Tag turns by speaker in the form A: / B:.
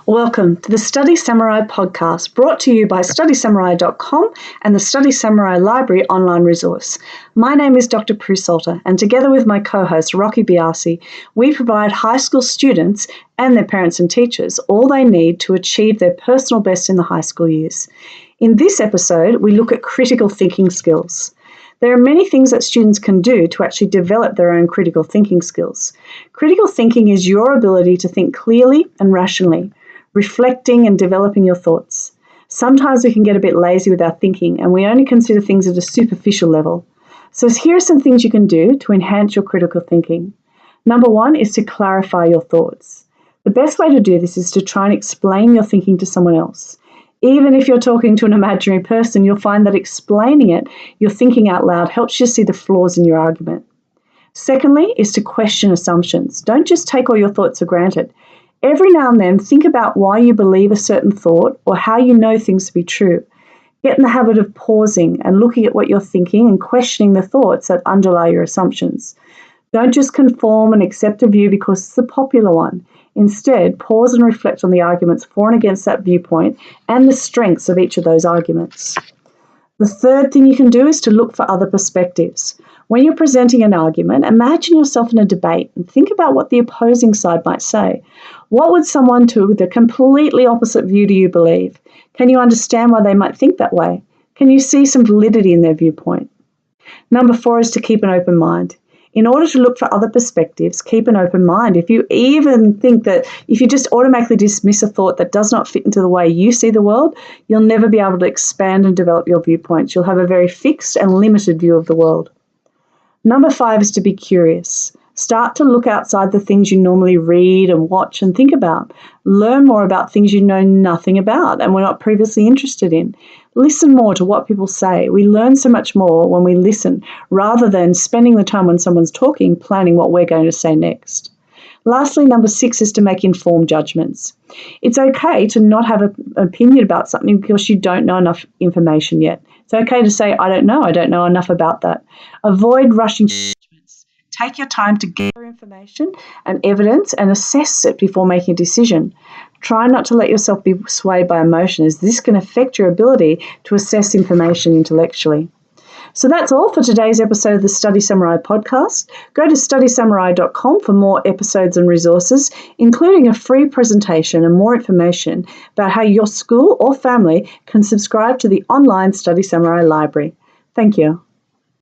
A: Welcome to the Study Samurai podcast, brought to you by StudySamurai.com and the Study Samurai Library online resource. My name is Dr. Prue Salter, and together with my co-host Rocky Biasi, we provide high school students and their parents and teachers all they need to achieve their personal best in the high school years. In this episode, we look at critical thinking skills. There are many things that students can do to actually develop their own critical thinking skills. Critical thinking is your ability to think clearly and rationally, reflecting and developing your thoughts. Sometimes we can get a bit lazy with our thinking and we only consider things at a superficial level. So here are some things you can do to enhance your critical thinking. Number one is to clarify your thoughts. The best way to do this is to try and explain your thinking to someone else. Even if you're talking to an imaginary person, you'll find that explaining it, your thinking out loud, helps you see the flaws in your argument. Secondly is to question assumptions. Don't just take all your thoughts for granted. Every now and then, think about why you believe a certain thought or how you know things to be true. Get in the habit of pausing and looking at what you're thinking and questioning the thoughts that underlie your assumptions. Don't just conform and accept a view because it's the popular one. Instead, pause and reflect on the arguments for and against that viewpoint and the strengths of each of those arguments. The third thing you can do is to look for other perspectives. When you're presenting an argument, imagine yourself in a debate and think about what the opposing side might say. What would someone with a completely opposite view to you believe? Can you understand why they might think that way? Can you see some validity in their viewpoint? Number 4 is to keep an open mind. In order to look for other perspectives, keep an open mind. If you just automatically dismiss a thought that does not fit into the way you see the world, you'll never be able to expand and develop your viewpoints. You'll have a very fixed and limited view of the world. Number 5 is to be curious. Start to look outside the things you normally read and watch and think about. Learn more about things you know nothing about and were not previously interested in. Listen more to what people say. We learn so much more when we listen, rather than spending the time when someone's talking, planning what we're going to say next. Lastly, number 6 is to make informed judgments. It's okay to not have an opinion about something because you don't know enough information yet. It's okay to say, I don't know enough about that. Avoid rushing judgments. Take your time to gather information and evidence and assess it before making a decision. Try not to let yourself be swayed by emotion, as this can affect your ability to assess information intellectually. So that's all for today's episode of the Study Samurai podcast. Go to StudySamurai.com for more episodes and resources, including a free presentation and more information about how your school or family can subscribe to the online Study Samurai library. Thank you.